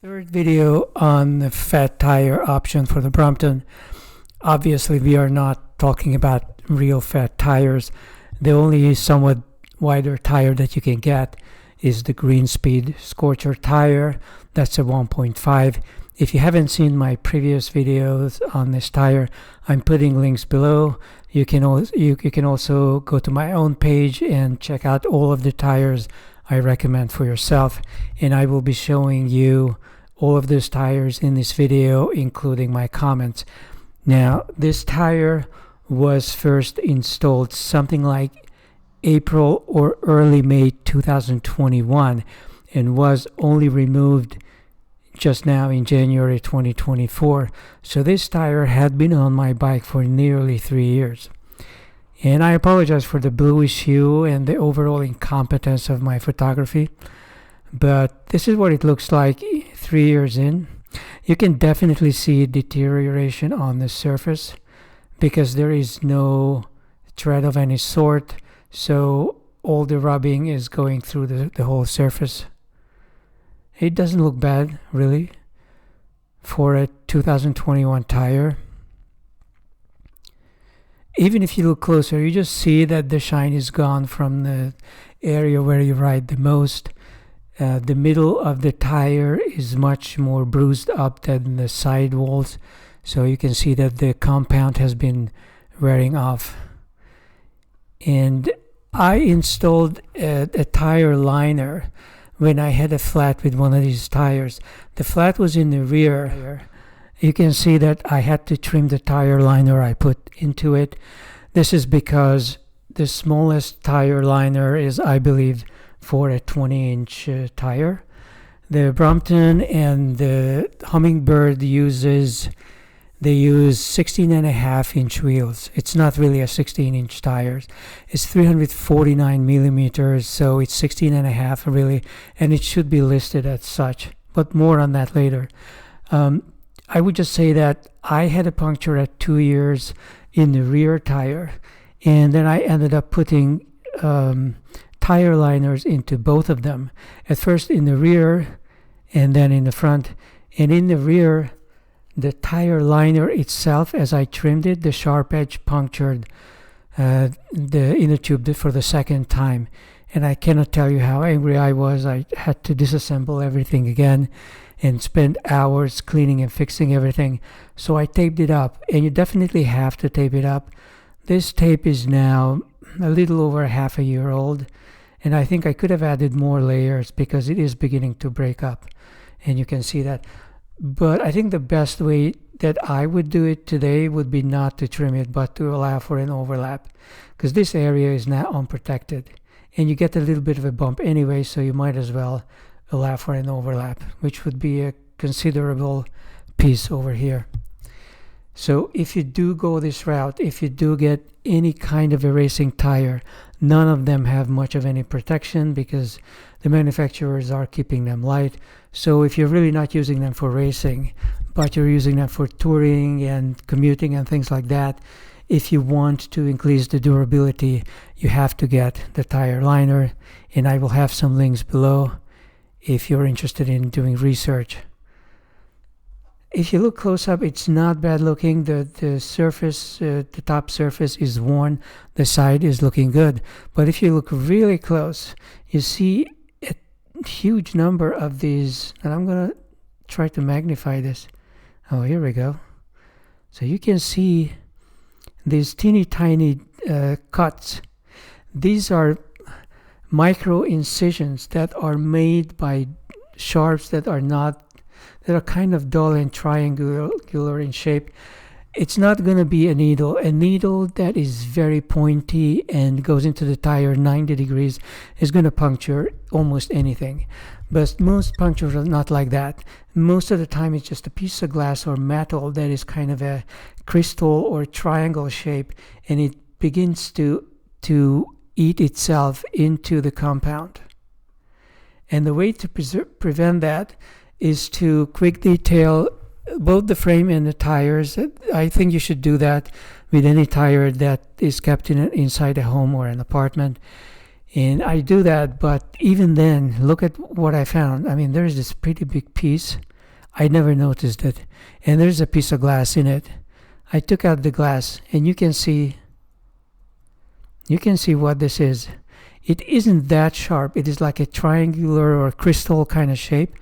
Third video on the fat tire option for the Brompton. Obviously, we are not talking about real fat tires. The only somewhat wider tire that you can get is the Green Speed Scorcher tire. That's a 1.5. If you haven't seen my previous videos on this tire, I'm putting links below. You can also go to my own page and check out all of the tires I recommend for yourself, and I will be showing you all of those tires in this video, including my comments. Now, this tire was first installed something like April or early May 2021 and was only removed just now in January 2024. So this tire had been on my bike for nearly 3 years. And I apologize for the bluish hue and the overall incompetence of my photography, but this is what it looks like 3 years in. You can definitely see deterioration on the surface because there is no tread of any sort, so all the rubbing is going through the whole surface. It doesn't look bad, really, for a 2021 tire. Even if you look closer, you just see that the shine is gone from the area where you ride the most. The middle of the tire is much more bruised up than the side walls, so you can see that the compound has been wearing off. And I installed a tire liner when I had a flat with one of these tires. The flat was in the rear. You can see that I had to trim the tire liner I put into it. This is because the smallest tire liner is, I believe, for a 20-inch tire. The Brompton and the Hummingbird use 16.5-inch wheels. It's not really a 16-inch tire. It's 349 millimeters, so it's 16.5 really, and it should be listed as such, but more on that later. I would just say that I had a puncture at 2 years in the rear tire, and then I ended up putting tire liners into both of them. At first in the rear and then in the front. And in the rear, the tire liner itself, as I trimmed it, the sharp edge punctured the inner tube for the second time. And I cannot tell you how angry I was. I had to disassemble everything again and spend hours cleaning and fixing everything. So I taped it up, and you definitely have to tape it up. This tape is now a little over half a year old, and I think I could have added more layers because it is beginning to break up, and you can see that. But I think the best way that I would do it today would be not to trim it, but to allow for an overlap, because this area is now unprotected, and you get a little bit of a bump anyway, so you might as well allow for an overlap, which would be a considerable piece over here. So if you do go this route, if you do get any kind of a racing tire, none of them have much of any protection because the manufacturers are keeping them light. So if you're really not using them for racing, but you're using them for touring and commuting and things like that, if you want to increase the durability, you have to get the tire liner, and I will have some links below if you're interested in doing research. If you look close up, it's not bad looking. The surface, the top surface is worn. The side is looking good. But if you look really close, you see a huge number of these. And I'm going to try to magnify this. Oh, here we go. So you can see these teeny tiny cuts. These are micro incisions that are made by sharps that are kind of dull and triangular in shape. It's not going to be a needle. A needle that is very pointy and goes into the tire 90 degrees is going to puncture almost anything. But most punctures are not like that. Most of the time it's just a piece of glass or metal that is kind of a crystal or triangle shape, and it begins to eat itself into the compound. And the way to prevent that is to quick detail both the frame and the tires. I think you should do that with any tire that is kept inside a home or an apartment. And I do that, but even then, look at what I found. I mean, there's this pretty big piece I never noticed it. And there's a piece of glass in it. I took out the glass, and you can see what this is. It isn't that sharp. It is like a triangular or crystal kind of shape,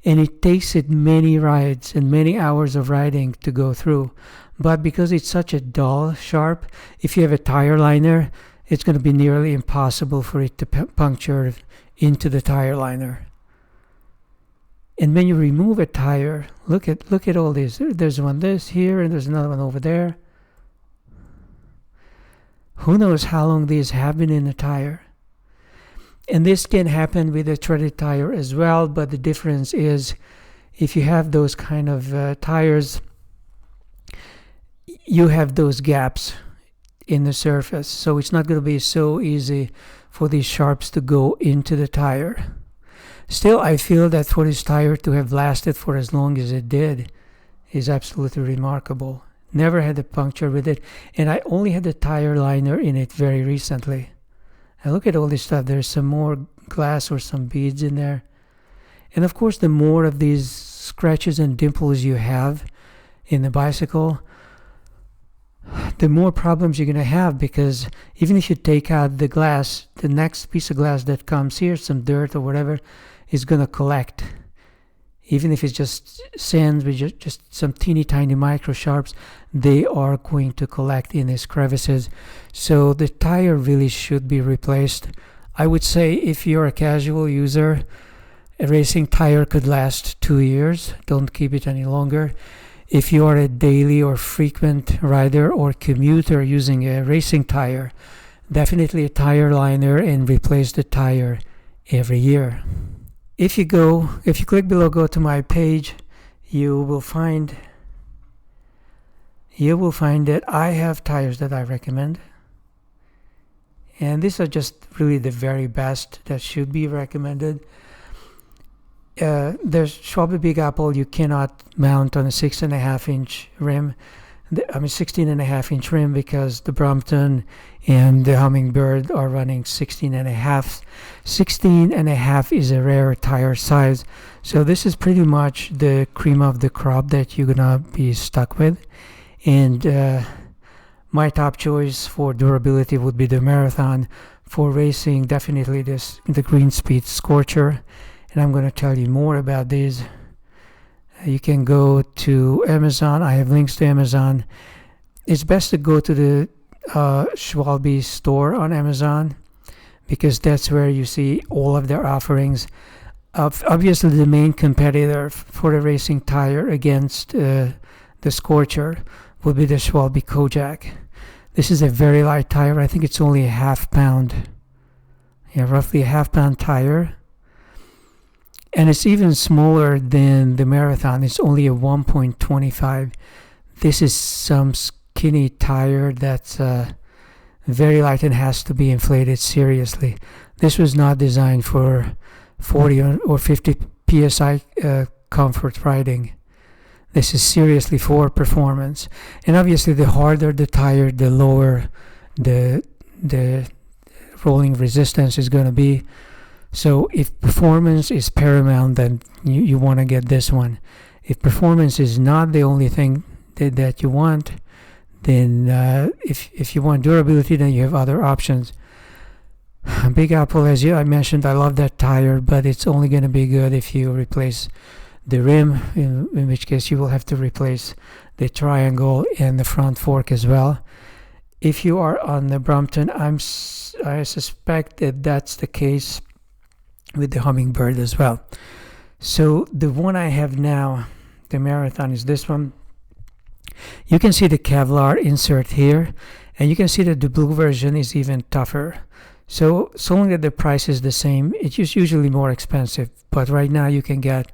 and it takes it many rides and many hours of riding to go through. But because it's such a dull sharp, if you have a tire liner, it's going to be nearly impossible for it to puncture into the tire liner. And when you remove a tire, look at all these. There's one this here, and there's another one over there. Who knows how long these have been in the tire? And this can happen with a treaded tire as well, but the difference is if you have those kind of tires, you have those gaps in the surface, so it's not going to be so easy for these sharps to go into the tire. Still, I feel that for this tire to have lasted for as long as it did is absolutely remarkable. Never had a puncture with it, and I only had the tire liner in it very recently. And look at all this stuff. There's some more glass or some beads in there. And of course, the more of these scratches and dimples you have in the bicycle, the more problems you're going to have, because even if you take out the glass, the next piece of glass that comes here, some dirt or whatever, is going to collect. Even if it's just sand with just some teeny tiny micro sharps, they are going to collect in these crevices. So the tire really should be replaced. I would say if you're a casual user, a racing tire could last 2 years. Don't keep it any longer. If you are a daily or frequent rider or commuter using a racing tire, definitely a tire liner and replace the tire every year. If you click below, go to my page, you will find that I have tires that I recommend. And these are just really the very best that should be recommended. There's Schwalbe Big Apple you cannot mount on a 6.5-inch rim. 16.5-inch rim, because the Brompton and the Hummingbird are running 16.5. 16.5 is a rare tire size, so this is pretty much the cream of the crop that you're gonna be stuck with. And my top choice for durability would be the Marathon. For racing, definitely the Green Speed Scorcher, and I'm going to tell you more about these. You can go to Amazon. I have links to Amazon. It's best to go to the Schwalbe store on Amazon, because that's where you see all of their offerings. Obviously, the main competitor for a racing tire against the Scorcher would be the Schwalbe Kojak. This is a very light tire. I think it's only a half pound. Yeah, roughly a half pound tire. And it's even smaller than the Marathon. It's only a 1.25. This is some skinny tire that's very light and has to be inflated seriously. This was not designed for 40 or 50 psi comfort riding. This is seriously for performance. And obviously, the harder the tire, the lower the rolling resistance is going to be. So if performance is paramount, then you want to get this one. If performance is not the only thing that you want, then if you want durability, then you have other options. Big Apple, as I mentioned, I love that tire, but it's only going to be good if you replace the rim, in which case you will have to replace the triangle and the front fork as well. If you are on the Brompton, I suspect that that's the case with the Hummingbird as well. So the one I have now, the Marathon, is this one. You can see the Kevlar insert here, and you can see that the blue version is even tougher. So long that the price is the same, it's just usually more expensive, but right now you can get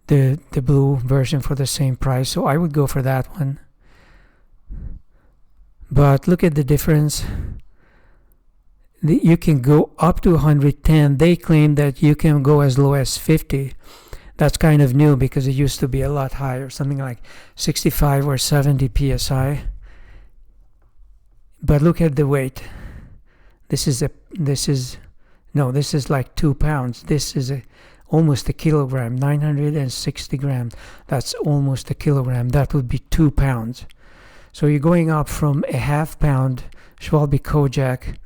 the blue version for the same price, so I would go for that one. But look at the difference. You can go up to 110. They claim that you can go as low as 50. That's kind of new, because it used to be a lot higher, something like 65 or 70 psi. But look at the weight. This is like 2 pounds. This is almost a kilogram, 960 grams. That's almost a kilogram. That would be 2 pounds. So you're going up from a half-pound Schwalbe Kojak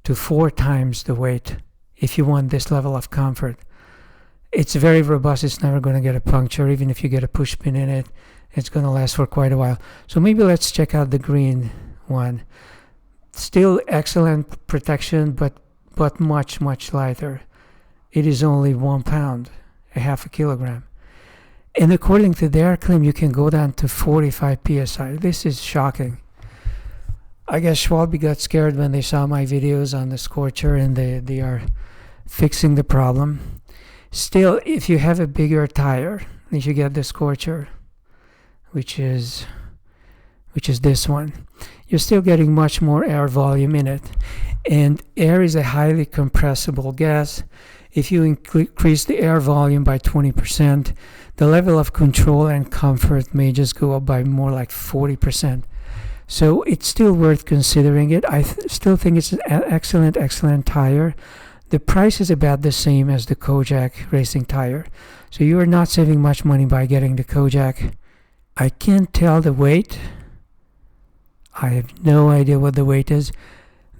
to 4 times the weight if you want this level of comfort. It's very robust. It's never going to get a puncture. Even if you get a push pin in it, it's going to last for quite a while. So maybe let's check out the green one. Still excellent protection, but much, much lighter. It is only 1 pound, a half a kilogram. And according to their claim, you can go down to 45 psi. This is shocking. I guess Schwalbe got scared when they saw my videos on the Scorcher, and they are fixing the problem. Still, if you have a bigger tire, if you get the Scorcher, which is this one, you're still getting much more air volume in it. And air is a highly compressible gas. If you increase the air volume by 20%, the level of control and comfort may just go up by more like 40%. So it's still worth considering it. I still think it's an excellent tire. The price is about the same as the Kojak racing tire. So you are not saving much money by getting the Kojak. I can't tell the weight. I have no idea what the weight is.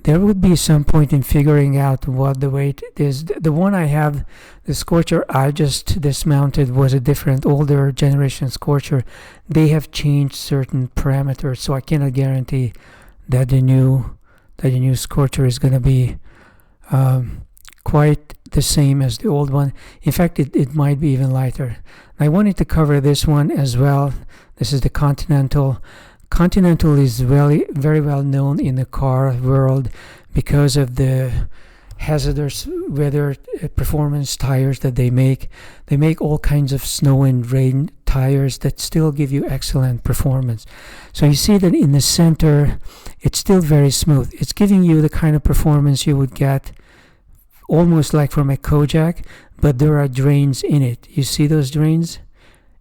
There would be some point in figuring out what the weight is. The one I have, the Scorcher I just dismounted, was a different older generation Scorcher. They have changed certain parameters, so I cannot guarantee that the new Scorcher is going to be quite the same as the old one. In fact, it might be even lighter. I wanted to cover this one as well. This is the Continental. Continental is very well known in the car world because of the hazardous weather performance tires that they make. They make all kinds of snow and rain tires that still give you excellent performance. So you see that in the center, it's still very smooth. It's giving you the kind of performance you would get almost like from a Kojak, but there are drains in it. You see those drains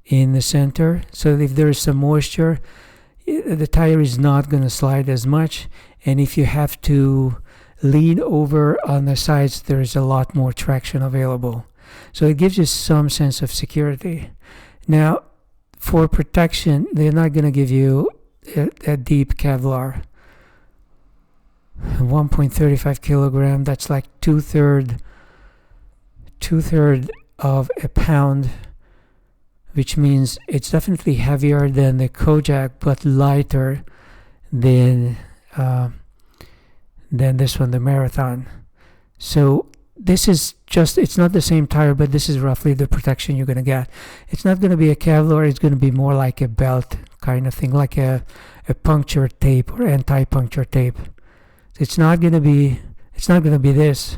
in the center? So if there is some moisture, the tire is not going to slide as much, and if you have to lean over on the sides, there is a lot more traction available. So it gives you some sense of security. Now, for protection, they're not going to give you a deep Kevlar. 1.35 kilogram, that's like two-third of a pound, which means it's definitely heavier than the Kojak, but lighter than this one, the Marathon. So this is just, it's not the same tire, but this is roughly the protection you're going to get. It's not going to be a Kevlar, it's going to be more like a belt kind of thing, like a puncture tape or anti-puncture tape. It's not going to be this,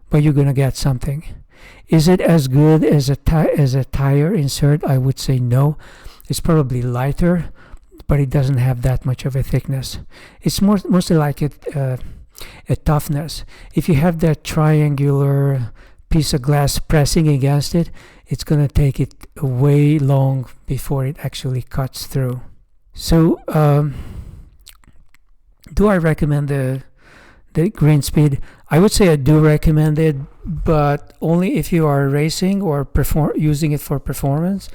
but you're going to get something. Is it as good as a tire insert? I would say no. It's probably lighter, but it doesn't have that much of a thickness. It's mostly like a toughness. If you have that triangular piece of glass pressing against it, it's going to take it way long before it actually cuts through. So, do I recommend the Green Speed? I would say I do recommend it, but only if you are racing or using it for performance,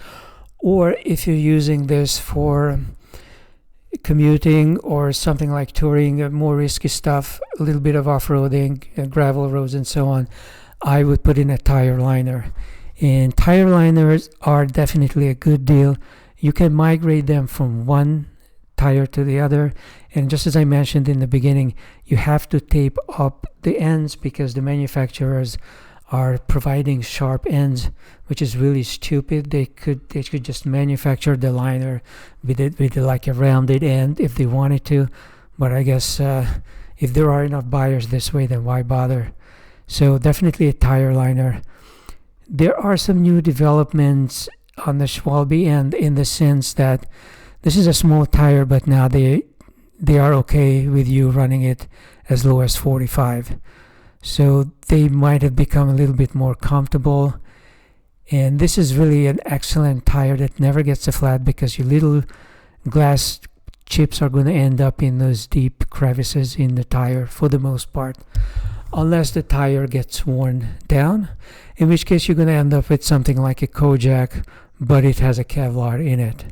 or if you're using this for commuting or something like touring, more risky stuff, a little bit of off-roading, gravel roads and so on. I would put in a tire liner. And tire liners are definitely a good deal. You can migrate them from one tire to the other, and just as I mentioned in the beginning, you have to tape up the ends because the manufacturers are providing sharp ends, which is really stupid. They could just manufacture the liner with like a rounded end if they wanted to, but I guess if there are enough buyers this way, then why bother? So definitely a tire liner. There are some new developments on the Schwalbe end in the sense that this is a small tire, but now they are okay with you running it as low as 45. So they might have become a little bit more comfortable. And this is really an excellent tire that never gets a flat because your little glass chips are going to end up in those deep crevices in the tire for the most part, unless the tire gets worn down. in which case you're going to end up with something like a Kojak, but it has a Kevlar in it.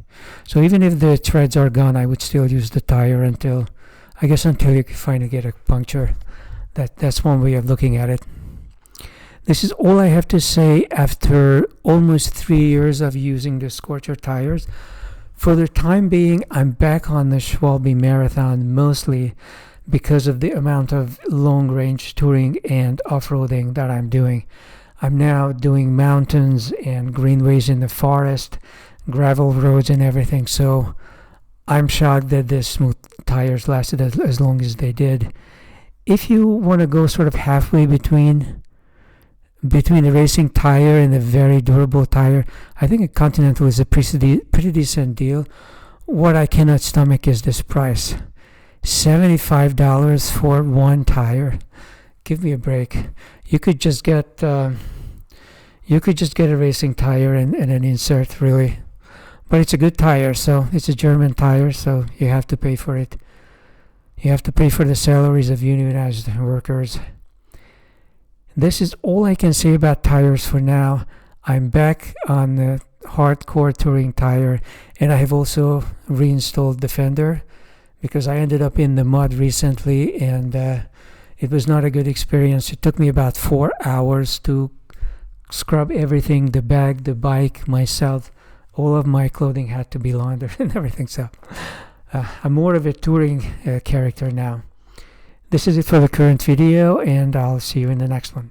So even if the treads are gone, I would still use the tire until you finally get a puncture. That's one way of looking at it. This is all I have to say after almost 3 years of using the Scorcher tires. For the time being, I'm back on the Schwalbe Marathon mostly because of the amount of long-range touring and off-roading that I'm doing. I'm now doing mountains and greenways in the forest, gravel roads and everything, so I'm shocked that the smooth tires lasted as long as they did. If you want to go sort of halfway between the racing tire and a very durable tire, I think a Continental is a pretty decent deal. What I cannot stomach is this price. $75 for one tire. Give me a break. You could just get a racing tire and an insert, really. But it's a good tire, so it's a German tire, so you have to pay for it. You have to pay for the salaries of unionized workers. This is all I can say about tires for now. I'm back on the hardcore touring tire, and I have also reinstalled the fender because I ended up in the mud recently, and it was not a good experience. It took me about 4 hours to scrub everything, the bag, the bike, myself. All of my clothing had to be laundered and everything, so I'm more of a touring character now. This is it for the current video, and I'll see you in the next one.